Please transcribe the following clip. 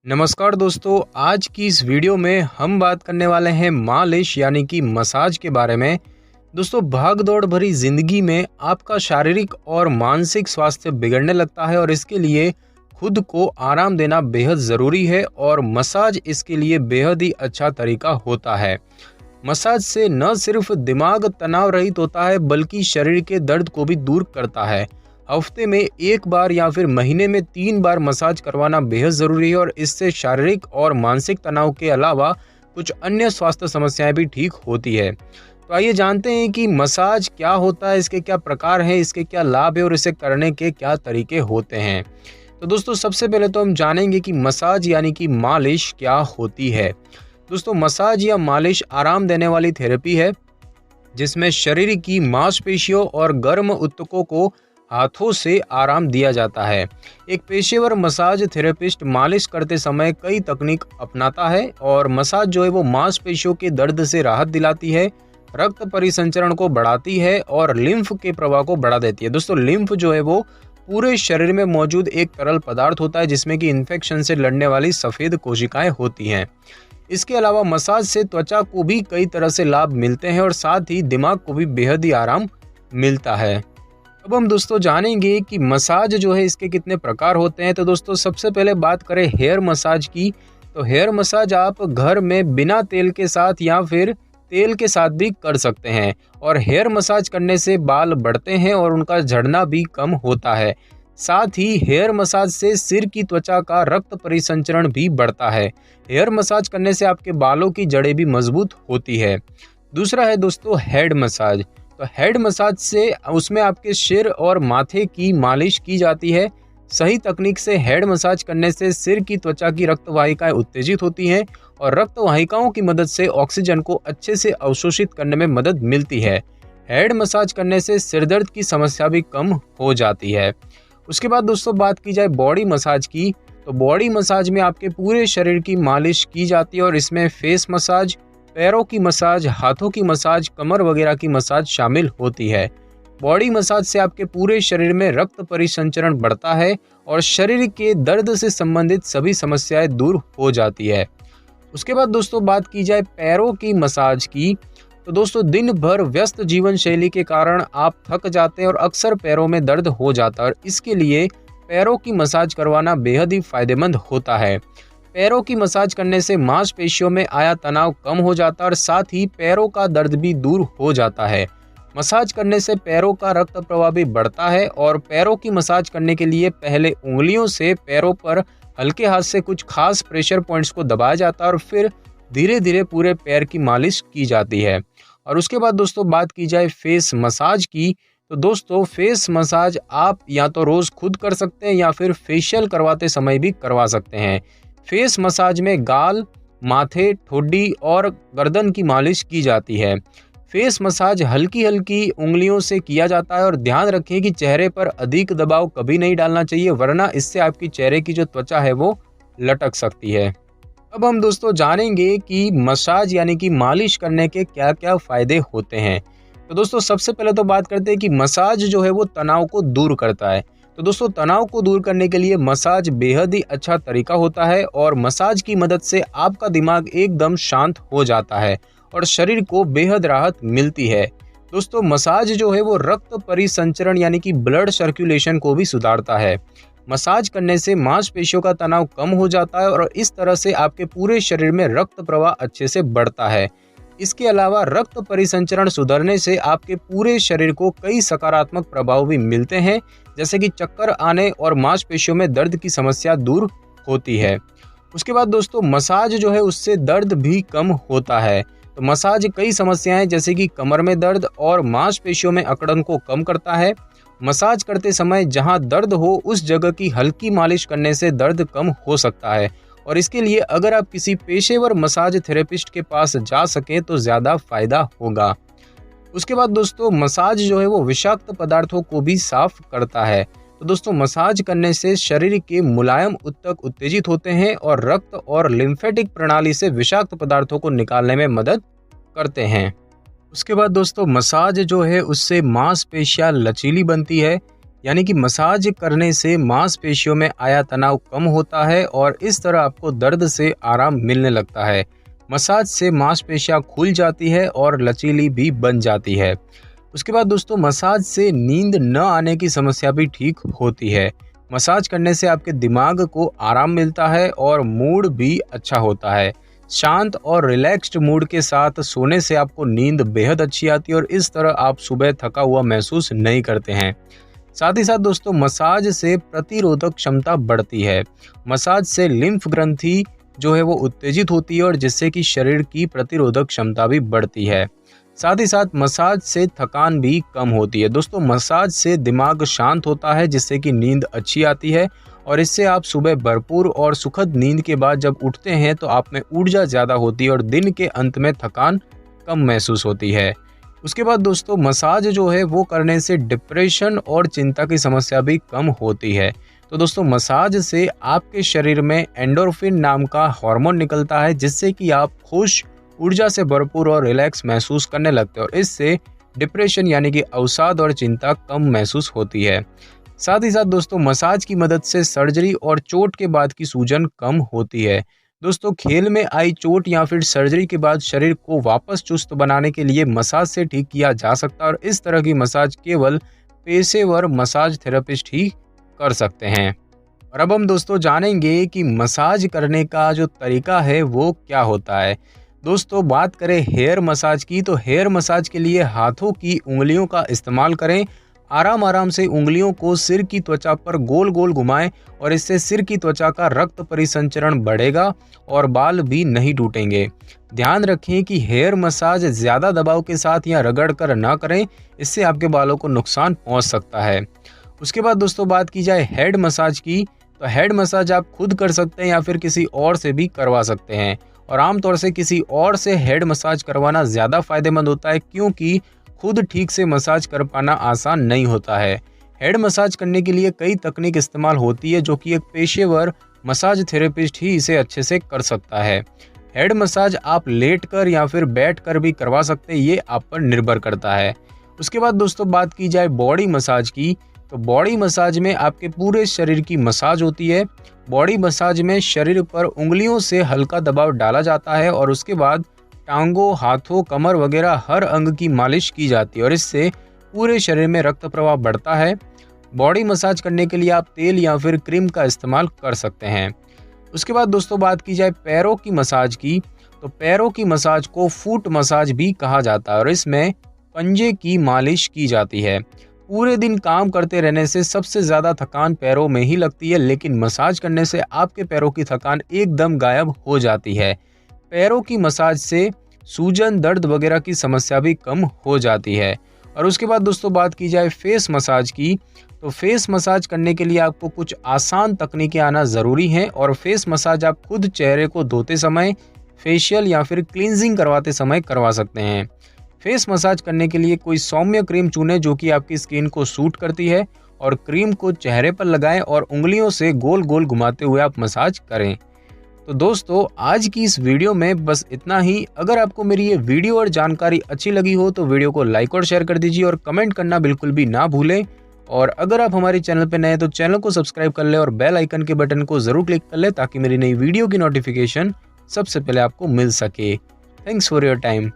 नमस्कार दोस्तों, आज की इस वीडियो में हम बात करने वाले हैं मालिश यानी कि मसाज के बारे में। दोस्तों, भाग दौड़ भरी जिंदगी में आपका शारीरिक और मानसिक स्वास्थ्य बिगड़ने लगता है और इसके लिए खुद को आराम देना बेहद ज़रूरी है और मसाज इसके लिए बेहद ही अच्छा तरीका होता है। मसाज से न सिर्फ दिमाग तनाव रहित होता है बल्कि शरीर के दर्द को भी दूर करता है। हफ्ते में एक बार या फिर महीने में 3 बार मसाज करवाना बेहद ज़रूरी है और इससे शारीरिक और मानसिक तनाव के अलावा कुछ अन्य स्वास्थ्य समस्याएं भी ठीक होती है। तो आइए जानते हैं कि मसाज क्या होता है, इसके क्या प्रकार हैं, इसके क्या लाभ है और इसे करने के क्या तरीके होते हैं। तो दोस्तों, सबसे पहले तो हम जानेंगे कि मसाज यानी कि मालिश क्या होती है। दोस्तों, मसाज या मालिश आराम देने वाली थेरेपी है जिसमें शरीर की मांसपेशियों और गर्म ऊतकों को हाथों से आराम दिया जाता है। एक पेशेवर मसाज थेरेपिस्ट मालिश करते समय कई तकनीक अपनाता है और मसाज जो है वो मांसपेशियों के दर्द से राहत दिलाती है, रक्त परिसंचरण को बढ़ाती है और लिम्फ के प्रवाह को बढ़ा देती है। दोस्तों, लिम्फ जो है वो पूरे शरीर में मौजूद एक तरल पदार्थ होता है जिसमें कि इन्फेक्शन से लड़ने वाली सफ़ेद कोशिकाएं होती हैं। इसके अलावा मसाज से त्वचा को भी कई तरह से लाभ मिलते हैं और साथ ही दिमाग को भी बेहद ही आराम मिलता है। अब हम दोस्तों जानेंगे कि मसाज जो है इसके कितने प्रकार होते हैं। तो दोस्तों, सबसे पहले बात करें हेयर मसाज की, तो हेयर मसाज आप घर में बिना तेल के साथ या फिर तेल के साथ भी कर सकते हैं और हेयर मसाज करने से बाल बढ़ते हैं और उनका झड़ना भी कम होता है। साथ ही हेयर मसाज से सिर की त्वचा का रक्त परिसंचरण भी बढ़ता है। हेयर मसाज करने से आपके बालों की जड़ें भी मजबूत होती है। दूसरा है दोस्तों हेड मसाज। तो हेड मसाज से उसमें आपके सिर और माथे की मालिश की जाती है। सही तकनीक से हेड मसाज करने से सिर की त्वचा की रक्त वाहिकाएं उत्तेजित होती हैं और रक्त वाहिकाओं की मदद से ऑक्सीजन को अच्छे से अवशोषित करने में मदद मिलती है। हेड मसाज करने से सिर दर्द की समस्या भी कम हो जाती है। उसके बाद दोस्तों बात की जाए बॉडी मसाज की, तो बॉडी मसाज में आपके पूरे शरीर की मालिश की जाती है और इसमें फेस मसाज, पैरों की मसाज, हाथों की मसाज, कमर वगैरह की मसाज शामिल होती है। बॉडी मसाज से आपके पूरे शरीर में रक्त परिसंचरण बढ़ता है और शरीर के दर्द से संबंधित सभी समस्याएं दूर हो जाती है। उसके बाद दोस्तों बात की जाए पैरों की मसाज की, तो दोस्तों दिन भर व्यस्त जीवन शैली के कारण आप थक जाते हैं और अक्सर पैरों में दर्द हो जाता है और इसके लिए पैरों की मसाज करवाना बेहद ही फायदेमंद होता है। पैरों की मसाज करने से मांसपेशियों में आया तनाव कम हो जाता है और साथ ही पैरों का दर्द भी दूर हो जाता है। मसाज करने से पैरों का रक्त प्रवाह भी बढ़ता है और पैरों की मसाज करने के लिए पहले उंगलियों से पैरों पर हल्के हाथ से कुछ खास प्रेशर पॉइंट्स को दबाया जाता है और फिर धीरे धीरे पूरे पैर की मालिश की जाती है। और उसके बाद दोस्तों बात की जाए फेस मसाज की, तो दोस्तों फेस मसाज आप या तो रोज़ खुद कर सकते हैं या फिर फेशियल करवाते समय भी करवा सकते हैं। फेस मसाज में गाल, माथे, ठोडी और गर्दन की मालिश की जाती है। फेस मसाज हल्की हल्की उंगलियों से किया जाता है और ध्यान रखें कि चेहरे पर अधिक दबाव कभी नहीं डालना चाहिए, वरना इससे आपकी चेहरे की जो त्वचा है वो लटक सकती है। अब हम दोस्तों जानेंगे कि मसाज यानी कि मालिश करने के क्या क्या फायदे होते हैं। तो दोस्तों सबसे पहले तो बात करते हैं कि मसाज जो है वो तनाव को दूर करता है। तो दोस्तों तनाव को दूर करने के लिए मसाज बेहद ही अच्छा तरीका होता है और मसाज की मदद से आपका दिमाग एकदम शांत हो जाता है और शरीर को बेहद राहत मिलती है। दोस्तों मसाज जो है वो रक्त परिसंचरण यानी कि ब्लड सर्कुलेशन को भी सुधारता है। मसाज करने से मांसपेशियों का तनाव कम हो जाता है और इस तरह से आपके पूरे शरीर में रक्त प्रवाह अच्छे से बढ़ता है। इसके अलावा रक्त परिसंचरण सुधरने से आपके पूरे शरीर को कई सकारात्मक प्रभाव भी मिलते हैं, जैसे कि चक्कर आने और मांसपेशियों में दर्द की समस्या दूर होती है। उसके बाद दोस्तों मसाज जो है उससे दर्द भी कम होता है। तो मसाज कई समस्याएं जैसे कि कमर में दर्द और मांसपेशियों में अकड़न को कम करता है। मसाज करते समय जहां दर्द हो उस जगह की हल्की मालिश करने से दर्द कम हो सकता है और इसके लिए अगर आप किसी पेशेवर मसाज थेरेपिस्ट के पास जा सकें तो ज़्यादा फायदा होगा। उसके बाद दोस्तों मसाज जो है वो विषाक्त पदार्थों को भी साफ करता है। तो दोस्तों मसाज करने से शरीर के मुलायम ऊतक उत्तेजित होते हैं और रक्त और लिम्फेटिक प्रणाली से विषाक्त पदार्थों को निकालने में मदद करते हैं। उसके बाद दोस्तों मसाज जो है उससे मांसपेशियां लचीली बनती है। यानी कि मसाज करने से मांसपेशियों में आया तनाव कम होता है और इस तरह आपको दर्द से आराम मिलने लगता है। मसाज से मांसपेशियां खुल जाती है और लचीली भी बन जाती है। उसके बाद दोस्तों मसाज से नींद न आने की समस्या भी ठीक होती है। मसाज करने से आपके दिमाग को आराम मिलता है और मूड भी अच्छा होता है। शांत और रिलैक्स्ड मूड के साथ सोने से आपको नींद बेहद अच्छी आती है और इस तरह आप सुबह थका हुआ महसूस नहीं करते हैं। साथ ही साथ दोस्तों मसाज से प्रतिरोधक क्षमता बढ़ती है। मसाज से लिम्फ ग्रंथि जो है वो उत्तेजित होती है और जिससे कि शरीर की प्रतिरोधक क्षमता भी बढ़ती है। साथ ही साथ मसाज से थकान भी कम होती है। दोस्तों मसाज से दिमाग शांत होता है जिससे कि नींद अच्छी आती है और इससे आप सुबह भरपूर और सुखद नींद के बाद जब उठते हैं तो आप में ऊर्जा ज़्यादा होती है और दिन के अंत में थकान कम महसूस होती है। उसके बाद दोस्तों मसाज जो है वो करने से डिप्रेशन और चिंता की समस्या भी कम होती है। तो दोस्तों मसाज से आपके शरीर में एंडोर्फिन नाम का हार्मोन निकलता है जिससे कि आप खुश, ऊर्जा से भरपूर और रिलैक्स महसूस करने लगते हैं और इससे डिप्रेशन यानी कि अवसाद और चिंता कम महसूस होती है। साथ ही साथ दोस्तों मसाज की मदद से सर्जरी और चोट के बाद की सूजन कम होती है। दोस्तों खेल में आई चोट या फिर सर्जरी के बाद शरीर को वापस चुस्त बनाने के लिए मसाज से ठीक किया जा सकता है और इस तरह की मसाज केवल पेशेवर मसाज थेरेपिस्ट ही कर सकते हैं। और अब हम दोस्तों जानेंगे कि मसाज करने का जो तरीका है वो क्या होता है। दोस्तों बात करें हेयर मसाज की, तो हेयर मसाज के लिए हाथों की उंगलियों का इस्तेमाल करें। आराम आराम से उंगलियों को सिर की त्वचा पर गोल गोल घुमाएं और इससे सिर की त्वचा का रक्त परिसंचरण बढ़ेगा और बाल भी नहीं टूटेंगे। ध्यान रखें कि हेयर मसाज ज़्यादा दबाव के साथ या रगड़ कर ना करें, इससे आपके बालों को नुकसान पहुंच सकता है। उसके बाद दोस्तों बात की जाए हेड मसाज की, तो हेड मसाज आप खुद कर सकते हैं या फिर किसी और से भी करवा सकते हैं और आमतौर से किसी और से हेड मसाज करवाना ज़्यादा फायदेमंद होता है क्योंकि खुद ठीक से मसाज कर पाना आसान नहीं होता है। हेड मसाज करने के लिए कई तकनीक इस्तेमाल होती है जो कि एक पेशेवर मसाज थेरेपिस्ट ही इसे अच्छे से कर सकता है। हेड मसाज आप लेट कर या फिर बैठ कर भी करवा सकते हैं, ये आप पर निर्भर करता है। उसके बाद दोस्तों बात की जाए बॉडी मसाज की, तो बॉडी मसाज में आपके पूरे शरीर की मसाज होती है। बॉडी मसाज में शरीर पर उंगलियों से हल्का दबाव डाला जाता है और उसके बाद टांगों, हाथों, कमर वगैरह हर अंग की मालिश की जाती है और इससे पूरे शरीर में रक्त प्रवाह बढ़ता है। बॉडी मसाज करने के लिए आप तेल या फिर क्रीम का इस्तेमाल कर सकते हैं। उसके बाद दोस्तों बात की जाए पैरों की मसाज की, तो पैरों की मसाज को फुट मसाज भी कहा जाता है और इसमें पंजे की मालिश की जाती है। पूरे दिन काम करते रहने से सबसे ज़्यादा थकान पैरों में ही लगती है, लेकिन मसाज करने से आपके पैरों की थकान एकदम गायब हो जाती है। पैरों की मसाज से सूजन, दर्द वगैरह की समस्या भी कम हो जाती है। और उसके बाद दोस्तों बात की जाए फेस मसाज की, तो फेस मसाज करने के लिए आपको कुछ आसान तकनीकें आना ज़रूरी हैं और फेस मसाज आप खुद चेहरे को धोते समय, फेशियल या फिर क्लींजिंग करवाते समय करवा सकते हैं। फेस मसाज करने के लिए कोई सौम्य क्रीम चुनें जो कि आपकी स्किन को सूट करती है और क्रीम को चेहरे पर लगाएं और उंगलियों से गोल गोल घुमाते हुए आप मसाज करें। तो दोस्तों आज की इस वीडियो में बस इतना ही। अगर आपको मेरी ये वीडियो और जानकारी अच्छी लगी हो तो वीडियो को लाइक और शेयर कर दीजिए और कमेंट करना बिल्कुल भी ना भूलें। और अगर आप हमारे चैनल पर नए हैं तो चैनल को सब्सक्राइब कर लें और बेल आइकन के बटन को ज़रूर क्लिक कर लें ताकि मेरी नई वीडियो की नोटिफिकेशन सबसे पहले आपको मिल सके। Thanks for your time.